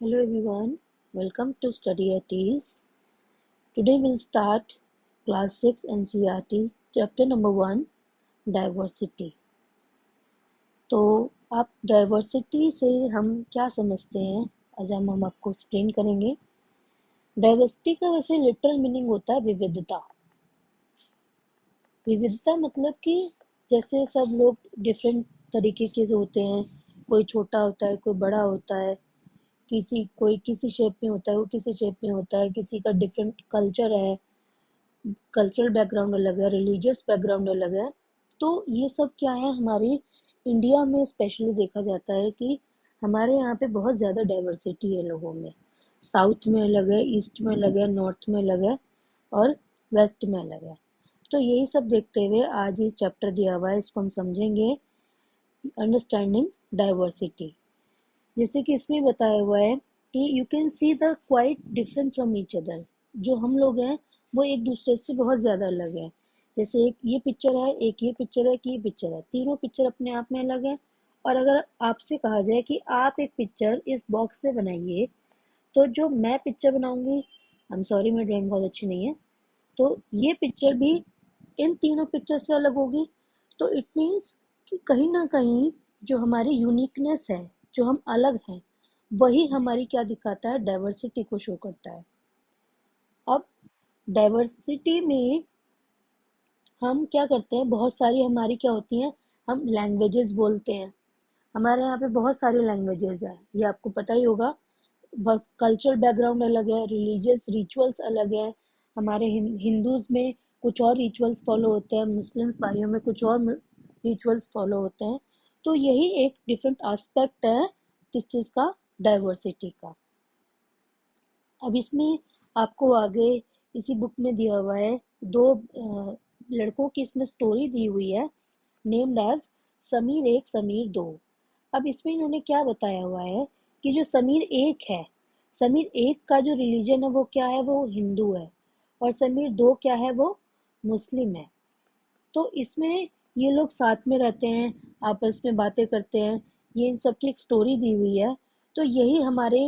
Hello everyone, welcome to Study at Ease. Today we'll start Class 6 NCERT, Chapter number 1, Diversity. तो आप diversity से हम क्या समझते हैं, आज हम आपको एक्सप्लेन करेंगे। डाइवर्सिटी का वैसे लिटरल मीनिंग होता है विविधता। विविधता मतलब कि जैसे सब लोग डिफरेंट तरीके के होते हैं, कोई छोटा होता है, कोई बड़ा होता है, कोई किसी शेप में होता है, वो किसी शेप में होता है, किसी का डिफरेंट कल्चर है, कल्चरल बैकग्राउंड अलग है, रिलीजियस बैकग्राउंड अलग है। तो ये सब क्या है, हमारी इंडिया में स्पेशली देखा जाता है कि हमारे यहाँ पे बहुत ज़्यादा डाइवर्सिटी है लोगों में। साउथ में अलग है, ईस्ट में अलग है, नॉर्थ में अलग है और वेस्ट में अलग है। तो यही सब देखते हुए आज ये चैप्टर दिया हुआ है, इसको हम समझेंगे, अंडरस्टैंडिंग डाइवर्सिटी। जैसे कि इसमें बताया हुआ है कि you can see the quite different from each other. जो हम लोग हैं वो एक दूसरे से बहुत ज़्यादा अलग है। जैसे एक ये पिक्चर है, एक ये पिक्चर है, कि ये पिक्चर है, तीनों पिक्चर अपने आप में अलग है। और अगर आपसे कहा जाए कि आप एक पिक्चर इस बॉक्स में बनाइए, तो जो मैं पिक्चर बनाऊंगी, आई एम सॉरी मेरी ड्राइंग बहुत अच्छी नहीं है, तो ये पिक्चर भी इन तीनों पिक्चर से अलग होगी। तो इट मीन्स कि कहीं ना कहीं जो हमारी यूनिकनेस है, जो हम अलग हैं, वही हमारी क्या दिखाता है, डाइवर्सिटी को शो करता है। अब डाइवर्सिटी में हम क्या करते हैं, बहुत सारी हमारी क्या होती हैं, हम लैंग्वेजेस बोलते हैं। हमारे यहाँ पे बहुत सारी लैंग्वेजेस है, ये आपको पता ही होगा। बस कल्चरल बैकग्राउंड अलग है, रिलीजियस रिचुअल्स अलग है। हमारे हिंदूज में कुछ और रिचुअल्स फॉलो होते हैं, मुस्लिम भाइयों में कुछ और रिचुअल्स फॉलो होते हैं। तो यही एक डिफरेंट एस्पेक्ट है किस चीज़ का, डाइवर्सिटी का। अब इसमें आपको आगे इसी बुक में दिया हुआ है, दो लड़कों की इसमें स्टोरी दी हुई है, नेम्ड एज समीर एक समीर दो। अब इसमें इन्होंने क्या बताया हुआ है कि जो समीर एक है, समीर एक का जो रिलीजन है वो क्या है, वो हिंदू है। और समीर दो क्या है, वो मुस्लिम है। तो इसमें ये लोग साथ में रहते हैं, आपस में बातें करते हैं, ये इन सब की एक स्टोरी दी हुई है। तो यही हमारे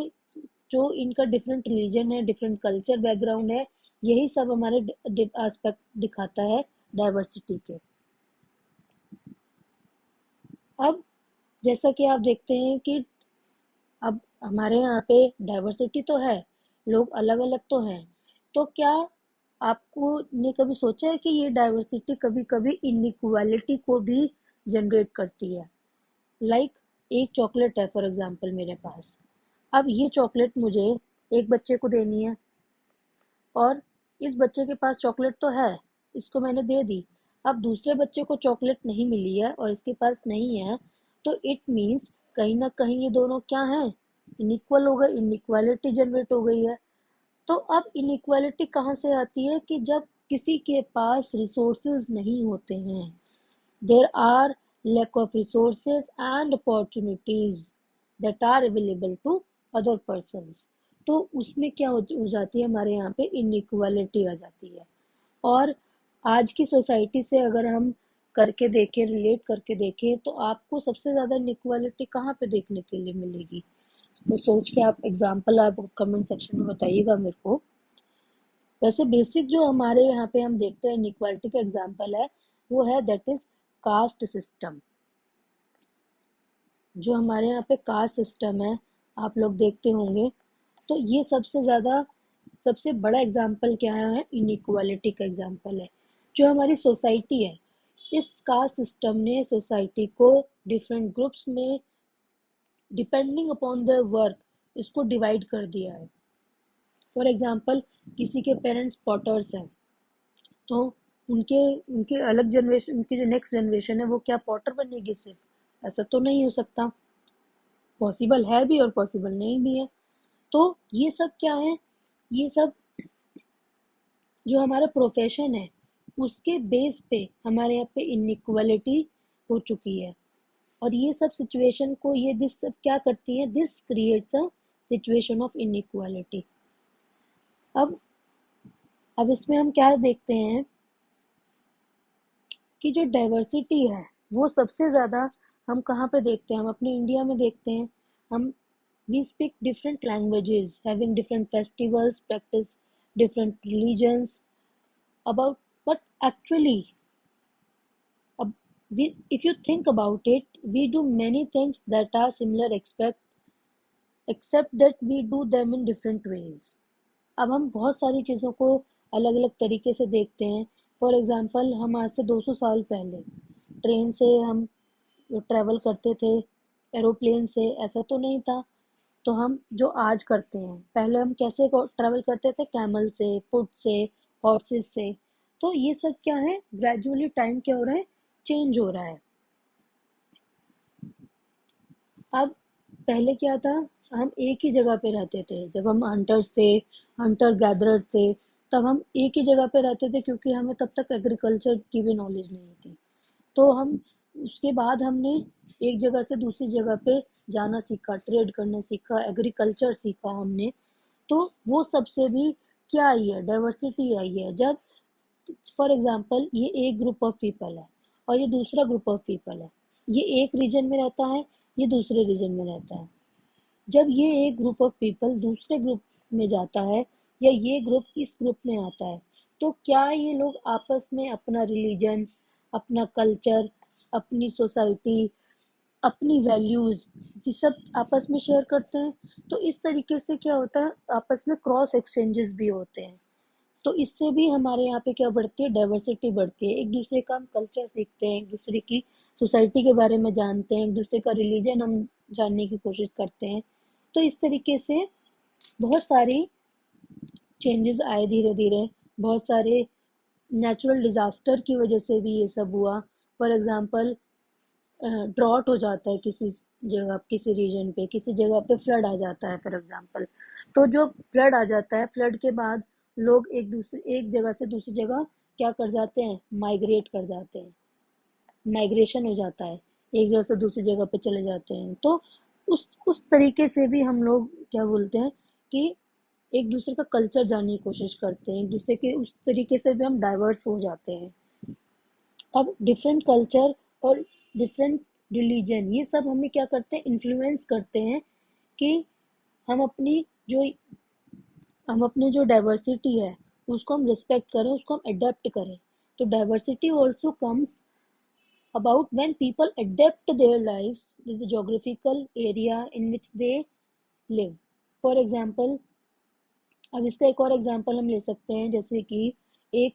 जो इनका डिफरेंट रिलीजन है, डिफरेंट कल्चर बैकग्राउंड है, यही सब हमारे एस्पेक्ट दिखाता है डाइवर्सिटी के। अब जैसा कि आप देखते हैं कि अब हमारे यहाँ पे डाइवर्सिटी तो है, लोग अलग अलग तो हैं। तो क्या आपको ने कभी सोचा है कि ये डाइवर्सिटी कभी कभी इनइक्वालिटी को भी जनरेट करती है। लाइक एक चॉकलेट है फॉर एग्जांपल मेरे पास। अब ये चॉकलेट मुझे एक बच्चे को देनी है, और इस बच्चे के पास चॉकलेट तो है, इसको मैंने दे दी। अब दूसरे बच्चे को चॉकलेट नहीं मिली है और इसके पास नहीं है, तो इट मीन्स कहीं ना कहीं ये दोनों क्या हैं, इनइक्वल हो गए, इनइक्वालिटी जनरेट हो गई है। तो अब इनइक्वालिटी कहाँ से आती है कि जब किसी के पास रिसोर्सेज नहीं होते हैं, there are lack of resources and opportunities that are available to other persons। तो उसमें क्या हो जाती है, हमारे यहाँ पे इनइक्वालिटी आ जाती है। और आज की सोसाइटी से अगर हम करके देखें, रिलेट करके देखें, तो आपको सबसे ज़्यादा इनइक्वालिटी कहाँ पे देखने के लिए मिलेगी। तो सोच के आप एग्जाम्पल आप कमेंट सेक्शन में बताइएगा मेरे को। वैसे बेसिक जो हमारे यहाँ पे हम देखते हैं इनइक्वालिटी का एग्जाम्पल है, वो है दैट इज कास्ट सिस्टम। जो हमारे यहाँ पे कास्ट सिस्टम है, आप लोग देखते होंगे। तो ये सबसे ज़्यादा, सबसे बड़ा एग्जाम्पल क्या है, इनइक्वालिटी का एग्जाम्पल है। जो हमारी सोसाइटी है, इस कास्ट सिस्टम ने सोसाइटी को डिफरेंट ग्रुप्स में डिपेंडिंग अपॉन द वर्क इसको डिवाइड कर दिया है। फॉर एग्जाम्पल किसी के पेरेंट्स पॉटर्स हैं, तो उनके उनके अलग जनरेशन, उनकी जो नेक्स्ट जनरेशन है वो क्या पॉटर बनेगी सिर्फ, ऐसा तो नहीं हो सकता। पॉसिबल है भी और पॉसिबल नहीं भी है। तो ये सब क्या है, ये सब जो हमारा प्रोफेशन है उसके बेस पे हमारे यहाँ पे इनइक्वालिटी हो चुकी है। और ये सब सिचुएशन को, ये दिस सब क्या करती है, this creates a situation of inequality. अब अब इसमें हम क्या देखते हैं कि जो डाइवर्सिटी है वो सबसे ज़्यादा हम कहाँ पे देखते हैं, हम अपने इंडिया में देखते हैं। हम We speak different languages, having different festivals, practice different religions. About but actually, if you think about it, we do many things that are similar, except that we do them in different ways. अब हम बहुत सारी चीज़ों को अलग अलग तरीके से देखते हैं. फॉर एग्जाम्पल, हम आज से 200 साल पहले ट्रेन से हम ट्रैवल करते थे, एरोप्लेन से ऐसा तो नहीं था. तो हम जो आज करते हैं, पहले हम कैसे ट्रैवल करते थे? कैमल से, फुट से, हॉर्सेस से. तो ये सब क्या है, ग्रेजुअली टाइम क्या हो रहा है, चेंज हो रहा है. अब पहले क्या था, हम एक ही जगह पे रहते थे. जब हम हंटर गैदरर थे, तब हम एक ही जगह पे रहते थे, क्योंकि हमें तब तक एग्रीकल्चर की भी नॉलेज नहीं थी. तो हम उसके बाद हमने एक जगह से दूसरी जगह पे जाना सीखा, ट्रेड करना सीखा, एग्रीकल्चर सीखा हमने. तो वो सबसे भी क्या आई है, डाइवर्सिटी आई है. जब फॉर एग्जांपल ये एक ग्रुप ऑफ पीपल है और ये दूसरा ग्रुप ऑफ पीपल है, ये एक रीजन में रहता है, ये दूसरे रीजन में रहता है. जब ये एक ग्रुप ऑफ पीपल दूसरे ग्रुप में जाता है, या ये ग्रुप इस ग्रुप में आता है, तो क्या ये लोग आपस में अपना रिलीजन, अपना कल्चर, अपनी सोसाइटी, अपनी वैल्यूज, ये सब आपस में शेयर करते हैं? तो इस तरीके से क्या होता है, आपस में क्रॉस एक्सचेंजेस भी होते हैं. तो इससे भी हमारे यहाँ पे क्या बढ़ती है, डाइवर्सिटी बढ़ती है. एक दूसरे का हम कल्चर सीखते हैं, एक दूसरे की सोसाइटी के बारे में जानते हैं, एक दूसरे का रिलीजन हम जानने की कोशिश करते हैं. तो इस तरीके से बहुत सारी चेंजेस आए धीरे धीरे. बहुत सारे नेचुरल डिजास्टर की वजह से भी ये सब हुआ. फॉर एग्जांपल, ड्रॉट हो जाता है किसी जगह, किसी रीजन पे, किसी जगह पे फ्लड आ जाता है फॉर एग्जांपल. तो जो फ्लड आ जाता है, फ्लड के बाद लोग एक जगह से दूसरी जगह क्या कर जाते हैं, माइग्रेट कर जाते हैं. माइग्रेशन हो जाता है, एक जगह से दूसरी जगह पे चले जाते हैं. तो उस तरीके से भी हम लोग क्या बोलते हैं कि एक दूसरे का कल्चर जानने की कोशिश करते हैं, एक दूसरे के उस तरीके से भी हम डाइवर्स हो जाते हैं. अब डिफरेंट कल्चर और डिफरेंट रिलीजन, ये सब हमें क्या करते हैं, इन्फ्लुएंस करते हैं कि हम अपनी जो हम अपनी जो डाइवर्सिटी है उसको हम रिस्पेक्ट करें, उसको हम अडेप्ट करें. तो diversity also comes about when people adapt their lives with the geographical area in which they live. For example, अब इसका एक और एग्जांपल हम ले सकते हैं, जैसे कि एक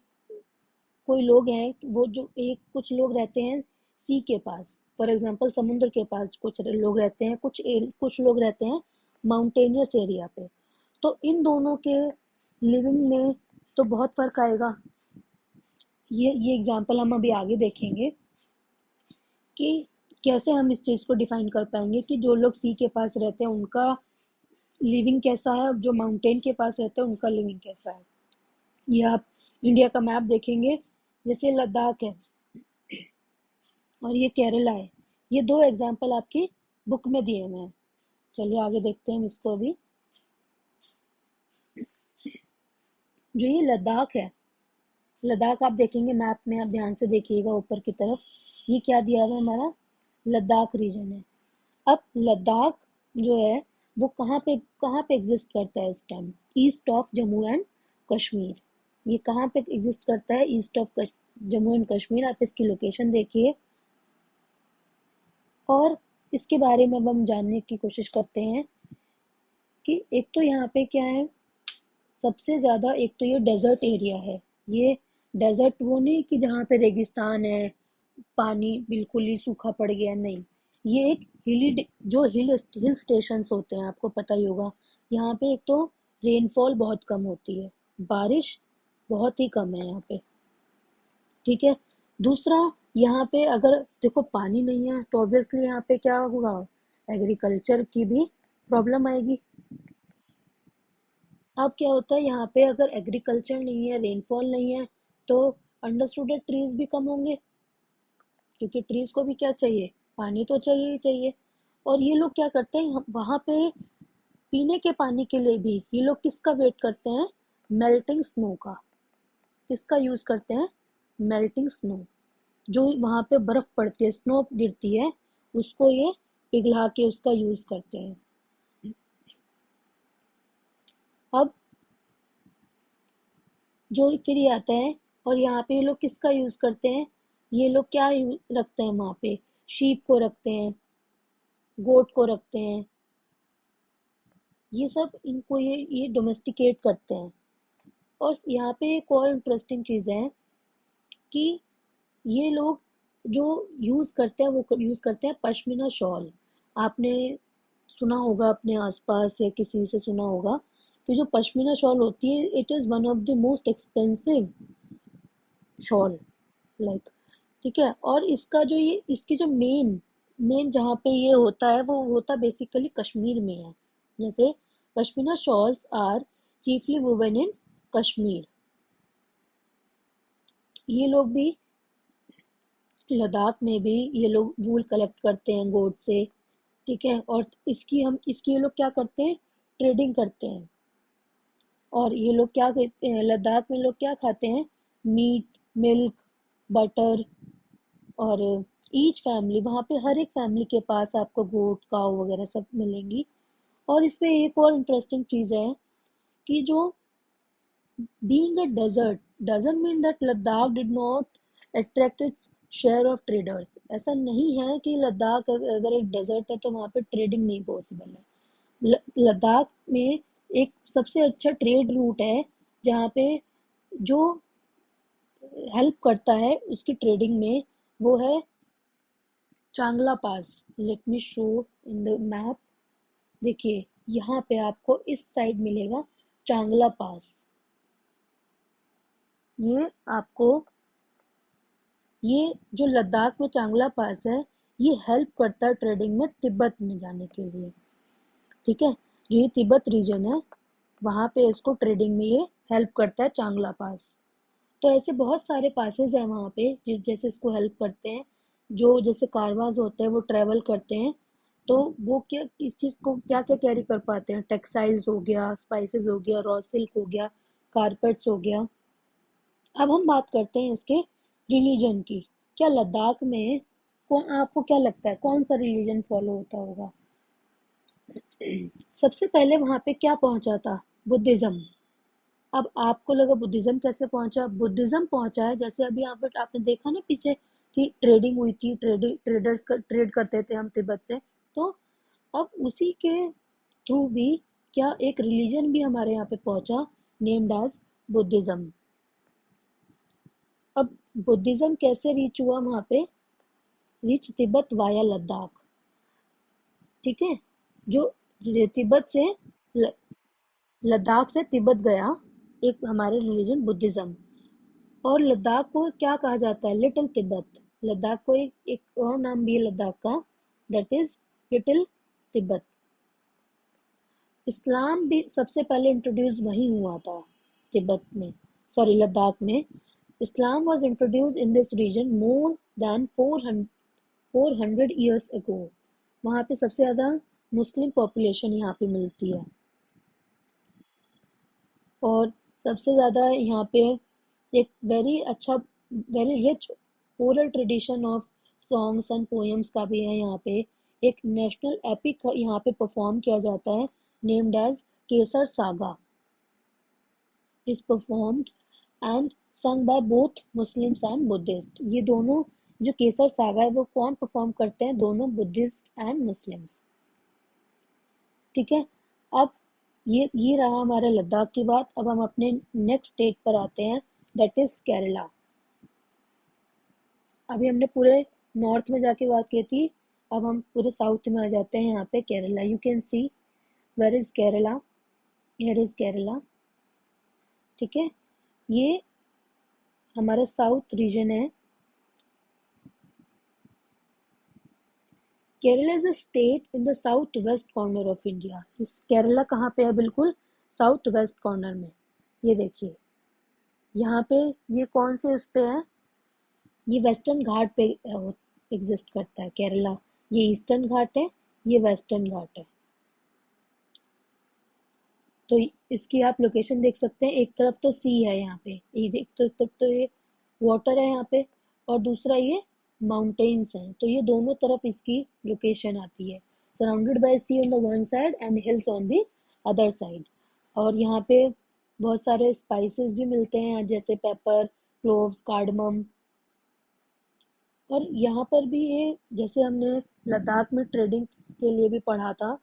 कोई लोग हैं, वो जो एक कुछ लोग रहते हैं सी के पास, फॉर एग्जांपल समुद्र के पास कुछ लोग रहते हैं, कुछ लोग रहते हैं माउंटेनियस एरिया पे. तो इन दोनों के लिविंग में तो बहुत फर्क आएगा. ये एग्जांपल हम अभी आगे देखेंगे कि कैसे हम इस चीज़ को डिफाइन कर पाएंगे कि जो लोग सी के पास रहते हैं उनका लिविंग कैसा है, जो माउंटेन के पास रहते हैं उनका लिविंग कैसा है. ये आप इंडिया का मैप देखेंगे, जैसे लद्दाख है और ये केरला है. ये दो एग्जाम्पल आपकी बुक में दिए हुए हैं. चलिए आगे देखते हैं हम इसको अभी. जो ये लद्दाख है, लद्दाख आप देखेंगे मैप में, आप ध्यान से देखिएगा ऊपर की तरफ, ये क्या दिया हुआ है, हमारा लद्दाख रीजन है. अब लद्दाख जो है वो कहाँ पे एग्जिस्ट करता है इस time, east of Jammu and Kashmir. ये कहाँ पे एग्जिस्ट करता है, east of Jammu and Kashmir. आप इसकी लोकेशन देखिए और इसके बारे में अब हम जानने की कोशिश करते हैं कि एक तो यहाँ पे क्या है, सबसे ज़्यादा एक तो ये डेजर्ट एरिया है. ये डेजर्ट वो नहीं कि जहाँ पे रेगिस्तान है, पानी बिल्कुल ही सूखा पड़ गया, नहीं. ये एक जो हिल स्टेशंस होते हैं, आपको पता ही होगा. यहाँ पे एक तो रेनफॉल बहुत कम होती है, बारिश बहुत ही कम है यहाँ पे. ठीक है. दूसरा, यहाँ पे अगर देखो पानी नहीं है तो ऑब्वियसली यहाँ पे क्या होगा, एग्रीकल्चर की भी प्रॉब्लम आएगी. अब क्या होता है, यहाँ पे अगर एग्रीकल्चर नहीं है, रेनफॉल नहीं है, तो अंडरस्टूड है ट्रीज भी कम होंगे, क्योंकि ट्रीज को भी क्या चाहिए, पानी तो चाहिए ही चाहिए. और ये लोग क्या करते हैं, वहां पे पीने के पानी के लिए भी ये लोग किसका वेट करते हैं, मेल्टिंग स्नो का. किसका यूज करते हैं, मेल्टिंग स्नो. जो वहां पे बर्फ पड़ती है, स्नो गिरती है, उसको ये पिघला के उसका यूज करते हैं. अब जो फिर ये आता है, और यहाँ पे ये लोग किसका यूज करते हैं, ये लोग क्या रखते हैं वहां पे, शीप को रखते हैं, गोट को रखते हैं, ये सब इनको ये डोमेस्टिकेट करते हैं। और यहाँ पे एक और इंटरेस्टिंग चीज है कि ये लोग जो यूज करते हैं वो यूज करते हैं पश्मीना शॉल। आपने सुना होगा अपने आसपास या किसी से सुना होगा कि जो पश्मीना शॉल होती है, it is one of the most expensive shawl, like, ठीक है। और इसका जो ये इसकी जो मेन मेन जहाँ पे ये होता है वो होता बेसिकली कश्मीर में है। जैसे pashmina shawls are chiefly woven in Kashmir. ये लोग भी लद्दाख में भी ये लोग वूल कलेक्ट करते हैं गोट से, ठीक है। और इसकी ये लोग क्या करते हैं, ट्रेडिंग करते हैं। और ये लोग क्या करते हैं, लद्दाख में लोग क्या खाते हैं, मीट, मिल्क, बटर। और ईच फैमिली, वहाँ पे हर एक फैमिली के पास आपको गोट, काऊ वगैरह सब मिलेंगी। और इसमें एक और इंटरेस्टिंग चीज़ है कि जो being a desert doesn't mean that Ladakh did not attract its share of traders। ऐसा नहीं है कि लद्दाख अगर एक डेजर्ट है तो वहाँ पे ट्रेडिंग नहीं पॉसिबल है। लद्दाख में एक सबसे अच्छा ट्रेड रूट है जहाँ पे जो हेल्प करता है उसकी ट्रेडिंग में, वो है चांगला पास। Let me show in the map. देखिए यहाँ पे आपको इस साइड मिलेगा चांगला पास। ये आपको ये जो लद्दाख में चांगला पास है, ये हेल्प करता है ट्रेडिंग में तिब्बत में जाने के लिए, ठीक है। जो ये तिब्बत रीजन है वहाँ पे इसको ट्रेडिंग में ये हेल्प करता है चांगला पास। तो ऐसे बहुत सारे पासेस हैं वहाँ पे जिस जैसे इसको हेल्प करते हैं। जो जैसे कारवांस होते हैं वो ट्रेवल करते हैं, तो वो क्या इस चीज़ को क्या क्या कैरी कर पाते हैं, टेक्सटाइल्स हो गया, स्पाइसेस हो गया, रॉ सिल्क हो गया, कारपेट्स हो गया। अब हम बात करते हैं इसके रिलीजन की। क्या लद्दाख में कौन, आपको क्या लगता है कौन सा रिलीजन फॉलो होता होगा। सबसे पहले वहां पे क्या पहुंचा था, बुद्धिज्म। अब आपको लगा बुद्धिज्म कैसे पहुंचा, बुद्धिज्म पहुंचा है जैसे अभी यहाँ पर आपने देखा ना पीछे कि ट्रेडिंग हुई थी, ट्रेड करते थे हम तिब्बत से। तो अब उसी के थ्रू भी क्या एक रिलीजन भी हमारे यहाँ पे पहुंचा, नेम्ड एज बुद्धिज्म। अब बुद्धिज्म कैसे रीच हुआ वहां पे, रीच तिब्बत वाया लद्दाख, ठीक है। जो तिब्बत से लद्दाख से तिब्बत गया एक हमारे रिलीजन बुद्धिज्म। और लद्दाख को क्या कहा जाता है, लिटिल तिब्बत। लद्दाख को एक और नाम भी है लद्दाख का, दैट इज लिटिल तिब्बत। इस्लाम भी सबसे पहले इंट्रोड्यूस वहीं हुआ था, तिब्बत में, सॉरी लद्दाख में। इस्लाम was introduced in this region more than 400 years ago। वहाँ पे सबसे ज़्यादा मुस्लिम पॉपुलेशन यहाँ पे मिलती है। और सबसे ज़्यादा यहाँ पे एक very rich oral tradition of songs and poems का भी है यहाँ पे। एक नेशनल एपिक यहाँ पे परफॉर्म किया जाता है, named as Kesar saga, is performed and sung by both Muslims and Buddhists। ये दोनों जो केसर सागा है वो कौन परफॉर्म करते हैं, दोनों बुद्धिस्ट एंड मुस्लिम्स, ठीक है। अब ये रहा हमारा लद्दाख की बात। अब हम अपने नेक्स्ट स्टेट पर आते हैं, दैट इज केरला। अभी हमने पूरे नॉर्थ में जाके बात की थी, अब हम पूरे साउथ में आ जाते हैं। यहाँ पे Kerala, you can see where is Kerala, here is Kerala, ठीक है। ये हमारा साउथ रीजन है। Kerala is a state in the south west corner of India. Kerala कहाँ पे है, बिल्कुल साउथ वेस्ट कॉर्नर में। ये देखिए यहाँ पे ये कौन से उस पे है, ये वेस्टर्न घाट पे एग्जिस्ट करता है केरला। ये ईस्टर्न घाट है, ये वेस्टर्न घाट है। तो इसकी आप लोकेशन देख सकते हैं, एक तरफ तो सी है यहाँ पे, ये देख तो ये वाटर है यहाँ पे, और दूसरा ये माउंटेन्स हैं। तो ये दोनों तरफ इसकी लोकेशन आती है, surrounded by sea on the one side and hills on the other side. और यहाँ पे बहुत सारे स्पाइसेस भी मिलते हैं, जैसे पेपर, क्लोव्स, कार्डमम। और यहाँ पर भी ये, जैसे हमने लद्दाख में ट्रेडिंग के लिए भी पढ़ा था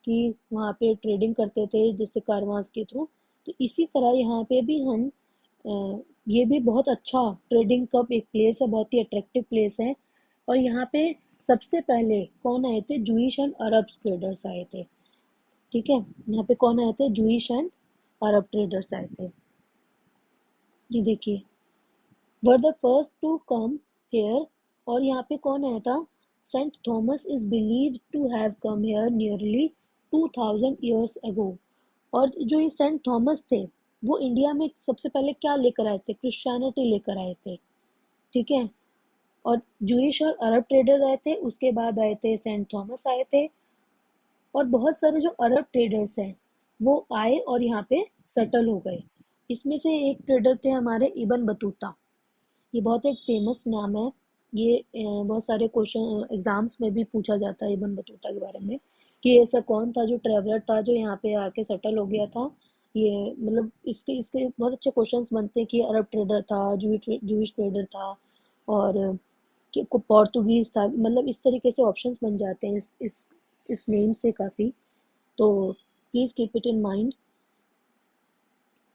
कि वहाँ पे ट्रेडिंग करते थे जैसे कारवांस के थ्रू, तो इसी तरह यहाँ पे भी हम ये भी बहुत अच्छा ट्रेडिंग का एक प्लेस है, बहुत ही अट्रैक्टिव प्लेस है। और यहाँ पे सबसे पहले कौन आए थे? जूइश एंड अरब ट्रेडर्स आए थे। ठीक है, यहाँ पे कौन आए थे? जूइश एंड अरब ट्रेडर्स आए थे। ये देखिए, were the first to come here. और यहाँ पे कौन आया था? Saint Thomas is believed to have come here nearly 2000 years ago. और जो ये सेंट थॉमस थे, वो इंडिया में सबसे पहले क्या लेकर आए थे? क्रिश्चियनिटी लेकर आए थे। ठीक है, और जूइश और अरब ट्रेडर आए थे, उसके बाद आए थे सेंट थॉमस आए थे। और बहुत सारे जो अरब ट्रेडर्स हैं वो आए और यहाँ पे सेटल हो गए। इसमें से एक ट्रेडर थे हमारे इबन बतूता। ये बहुत एक फेमस नाम है। ये बहुत सारे क्वेश्चन एग्जाम्स में भी पूछा जाता है इबन बतूता के बारे में, कि ऐसा कौन था जो ट्रेवलर था जो यहाँ पे आके सेटल हो गया था। ये मतलब इसके इसके बहुत अच्छे क्वेश्चंस बनते हैं कि अरब ट्रेडर था, जूइश ट्रेडर था, और कि पोर्तुगीज था। मतलब इस तरीके से ऑप्शंस बन जाते हैं इस नेम से काफ़ी। तो please keep it in mind.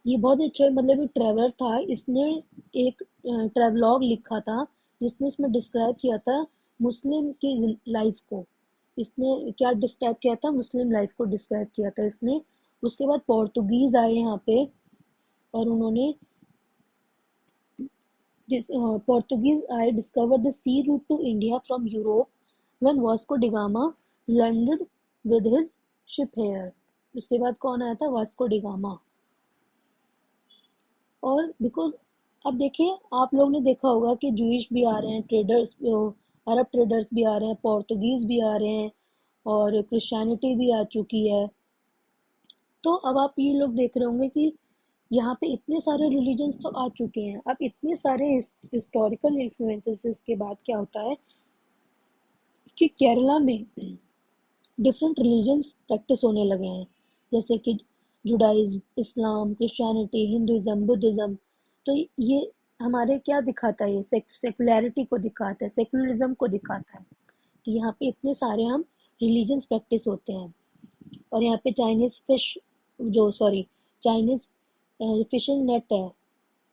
ये बहुत अच्छा, मतलब एक ट्रैवलर था। इसने एक ट्रैवलॉग लिखा था जिसने इसमें डिस्क्राइब किया था मुस्लिम की लाइफ को। इसने क्या डिस्क्राइब किया था? मुस्लिम लाइफ को डिस्क्राइब किया था इसने। उसके बाद पोर्तुगीज आए यहाँ पे, और उन्होंने पोर्तुगीज आए, discover the sea route to India from Europe when Vasco da Gama landed with his ship here. उसके बाद कौन आया था? Vasco da Gama. और बिकॉज अब देखिए, आप लोग ने देखा होगा कि जूइश भी आ रहे हैं ट्रेडर्स, अरब ट्रेडर्स भी आ रहे हैं, पोर्तुगीज भी आ रहे हैं, और क्रिश्चियनिटी भी आ चुकी है। तो अब आप ये लोग देख रहे होंगे कि यहाँ पे इतने सारे रिलीजन्स तो आ चुके हैं। अब इतने सारे हिस्टोरिकल इन्फ्लुएंसेस के बाद क्या होता है कि केरला में डिफरेंट रिलीजन्स प्रैक्टिस होने लगे हैं, जैसे कि जुडाइज्म, इस्लाम, क्रिश्चियनिटी, हिंदुइज्म, बुद्धिज्म। तो ये हमारे क्या दिखाता है? ये सेकुलैरिटी को दिखाता है, सेकुलरिज्म को दिखाता है कि यहाँ पे इतने सारे हम रिलीजन्स प्रैक्टिस होते हैं। और यहाँ पे चाइनीज फिश, जो सॉरी चाइनीज फिशिंग नेट है,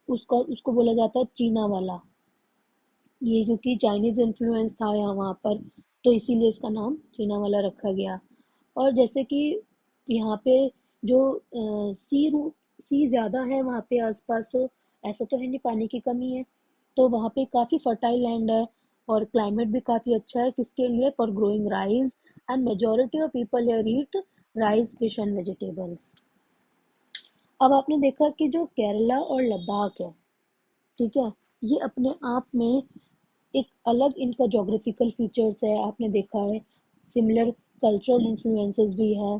उसको उसको बोला जाता है चीना वाला। ये क्योंकि चाइनीज इन्फ्लुएंस था यहाँ वहाँ पर, तो इसीलिए इसका नाम चीना वाला रखा गया। और जैसे कि यहाँ पे जो सी ज़्यादा है वहाँ पे आसपास, तो ऐसा तो है नहीं, पानी की कमी है। तो वहाँ पे काफ़ी फर्टाइल लैंड है, और क्लाइमेट भी काफ़ी अच्छा है। किसके लिए? For growing rice, and majority of people here eat rice, fish and vegetables. अब आपने देखा कि जो केरला और लद्दाख है, ठीक है, ये अपने आप में एक अलग इनका जोग्राफिकल फीचर्स है। आपने देखा है सिमिलर कल्चरल इन्फ्लुएंसेस भी है।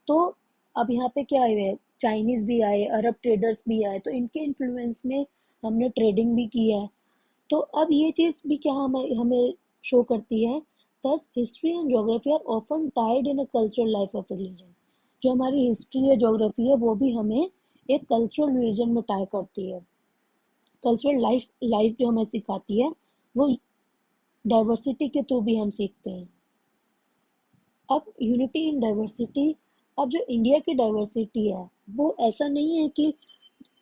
तो अब यहाँ पे क्या आए हैं? चाइनीज भी आए, अरब ट्रेडर्स भी आए, तो इनके इन्फ्लुएंस में हमने ट्रेडिंग भी की है। तो अब ये चीज़ भी क्या हमें हमें शो करती है? Thus history and geography are often tied in a cultural life of religion. जो हमारी हिस्ट्री है, ज्योग्राफी है, वो भी हमें एक कल्चरल रिलीजन में टाई करती है। कल्चरल लाइफ लाइफ जो हमें सिखाती है, वो डाइवर्सिटी के थ्रू भी हम सीखते हैं। अब यूनिटी इन डाइवर्सिटी। अब जो इंडिया की डाइवर्सिटी है, वो ऐसा नहीं है कि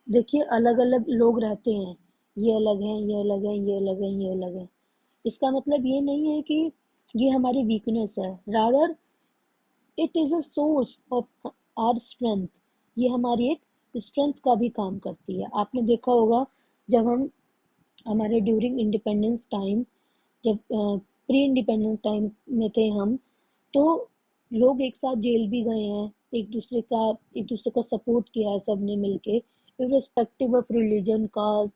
देखिए अलग अलग लोग रहते हैं, ये अलग हैं, ये अलग हैं, ये अलग हैं, ये अलग हैं। इसका मतलब ये नहीं है कि ये हमारी वीकनेस है, rather it is a source of our strength. ये हमारी एक स्ट्रेंथ का भी काम करती है। आपने देखा होगा, जब हम हमारे ड्यूरिंग इंडिपेंडेंस टाइम, जब प्री इंडिपेंडेंस टाइम में थे हम, तो लोग एक साथ जेल भी गए हैं, एक दूसरे का सपोर्ट किया है सबने मिलके, irrespective of religion, caste,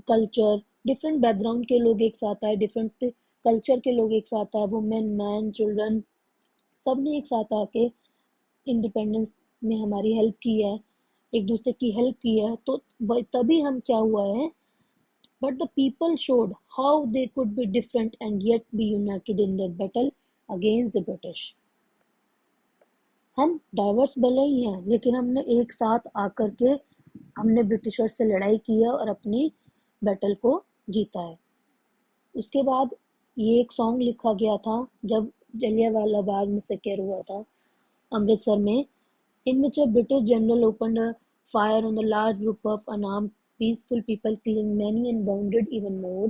culture. Different background के लोग एक साथ आए, डिफरेंट कल्चर के लोग एक साथ आए, वुमेन, मैन, चिल्ड्रन, सब ने एक साथ आके इंडिपेंडेंस में हमारी हेल्प की है, एक दूसरे की हेल्प की है। तो तभी हम क्या हुआ है, but the people showed how they could be different and yet be united in their battle against the British। हम डाइवर्स भले ही हैं, लेकिन हमने एक साथ आकर के हमने ब्रिटिशर्स से लड़ाई की है और अपनी बैटल को जीता है। उसके बाद ये एक सॉन्ग लिखा गया था जब जलियांवाला बाग मैसेकर हुआ था अमृतसर में, in which a British general opened a fire on the large group of unarmed peaceful people, killing many and wounded even more.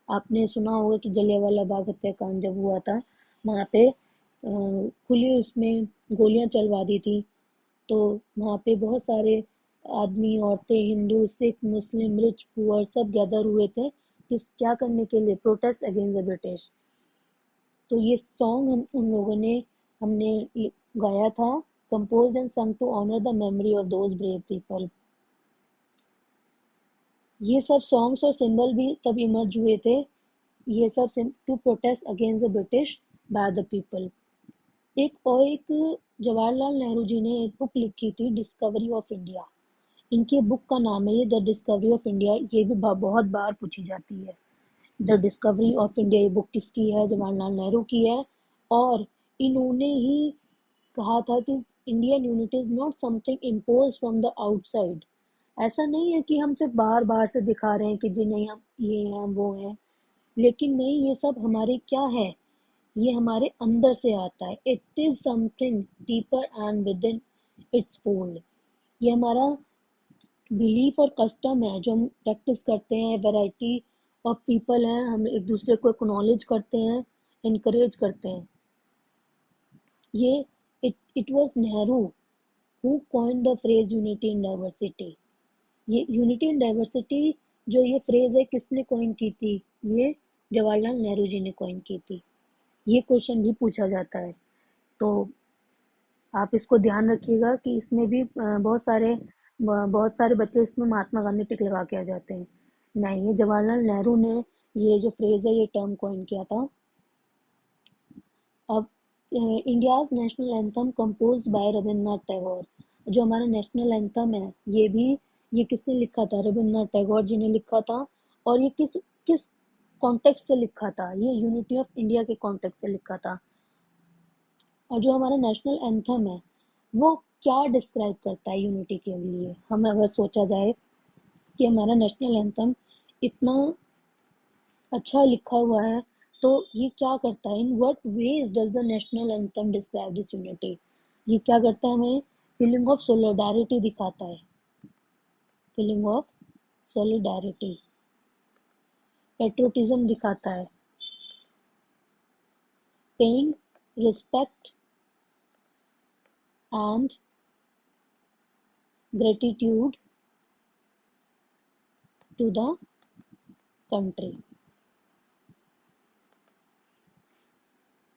आपने सुना होगा कि जलियांवाला बाग हत्याकांड जब हुआ था, वहाँ पे खुली उसमें गोलियां चलवा दी थी, तो वहाँ पे बहुत सारे आदमी, औरतें, हिंदू, सिख, मुस्लिम, रिच, पुअर सब गैदर हुए थे किस क्या करने के लिए, प्रोटेस्ट अगेंस्ट द ब्रिटिश। तो ये सॉन्ग हम उन लोगों ने हमने गाया था, composed and sung to honor the memory of those brave people। ये सब सॉन्ग्स और सिंबल भी तब इमर्ज हुए थे, ये सब to protest against the British by the people. एक जवाहरलाल नेहरू जी ने एक बुक लिखी थी, डिस्कवरी ऑफ इंडिया। इनके बुक का नाम है ये द डिस्कवरी ऑफ इंडिया। ये भी बहुत बार पूछी जाती है। द डिस्कवरी ऑफ इंडिया ये बुक किसकी है? जवाहरलाल नेहरू की है। और इन्होंने ही कहा था कि Indian unity is not something impose from the outside. ऐसा नहीं है कि हम सिर्फ बाहर बाहर से दिखा रहे हैं कि जी नहीं हम ये हैं वो हैं, लेकिन नहीं, ये सब हमारे क्या है, ये हमारे अंदर से आता है। It is something deeper and with in its fold. ये हमारा बिलीफ और कस्टम है जो हम प्रैक्टिस करते हैं। वैरायटी ऑफ पीपल हैं, हम एक दूसरे को एक्नॉलेज करते हैं, इनकरेज करते हैं। ये it was Nehru who coined the phrase unity in diversity. ये यूनिटी इन डाइवर्सिटी जो ये फ्रेज है किसने कॉइन की थी? ये जवाहरलाल नेहरू जी ने कॉइन की थी। ये क्वेश्चन भी पूछा जाता है, तो आप इसको ध्यान रखिएगा कि इसमें भी बहुत सारे बच्चे इसमें महात्मा गांधी टिक लगा के आ जाते हैं। नहीं, ये जवाहरलाल नेहरू ने ये जो फ्रेज है ये टर्म कॉइन किया था। अब India's national anthem composed bye Rabindranath Tagore. जो हमारा नेशनल एंथम है ये किसने लिखा था? रविंद्रनाथ टैगोर जी ने लिखा था। और ये किस किस कॉन्टेक्स्ट से लिखा था? ये यूनिटी ऑफ इंडिया के कॉन्टेक्स्ट से लिखा था। और जो हमारा नेशनल एंथम है वो क्या डिस्क्राइब करता है यूनिटी के लिए? हम अगर सोचा जाए कि हमारा नेशनल एंथम इतना अच्छा लिखा हुआ है, तो ये क्या करता है? In what ways does the national anthem describe this unity? ये क्या करता है? हमें फीलिंग ऑफ सोलिडारिटी दिखाता है, फीलिंग ऑफ सोलिडारिटी। पेट्रोटिज्म दिखाता है, paying respect and gratitude to the country.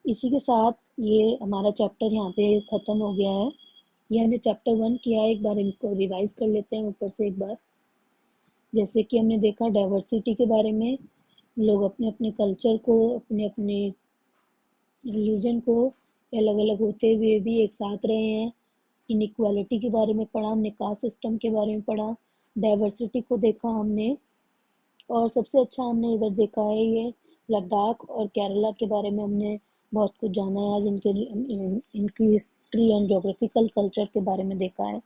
इसी के साथ ये हमारा चैप्टर यहाँ पे ख़त्म हो गया है। ये हमने चैप्टर 1 किया है, एक बार हम इसको रिवाइज कर लेते हैं ऊपर से एक बार। जैसे कि हमने देखा डाइवर्सिटी के बारे में, लोग अपने अपने कल्चर को, अपने अपने रिलीजन को अलग अलग होते हुए भी एक साथ रहे हैं। इनइक्वालिटी के बारे में पढ़ा हमने, कास्ट सिस्टम के बारे में पढ़ा, डाइवर्सिटी को देखा हमने। और सबसे अच्छा हमने इधर देखा है ये लद्दाख और केरला के बारे में हमने बहुत कुछ जाना है आज। इनकी हिस्ट्री एंड जोग्राफिकल कल्चर के बारे में देखा है।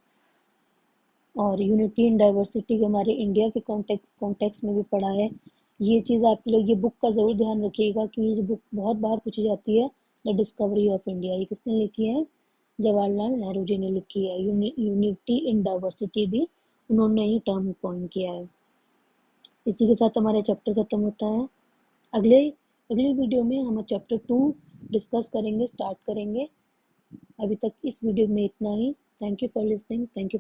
और यूनिटी इन डाइवर्सिटी के हमारे इंडिया के कॉन्टेक्स्ट में भी पढ़ा है। ये चीज़ आप लोग ये बुक का ज़रूर ध्यान रखिएगा कि ये बुक बहुत बार पूछी जाती है। द डिस्कवरी ऑफ इंडिया ये किसने लिखी है? जवाहरलाल नेहरू जी ने लिखी है। यूनिटी इन डाइवर्सिटी भी उन्होंने ही टर्म कॉइन किया है। इसी के साथ हमारा चैप्टर खत्म होता है। अगली वीडियो में हम चैप्टर 2 डिस्कस करेंगे, स्टार्ट करेंगे। अभी तक इस वीडियो में इतना ही। Thank you for listening. Thank you.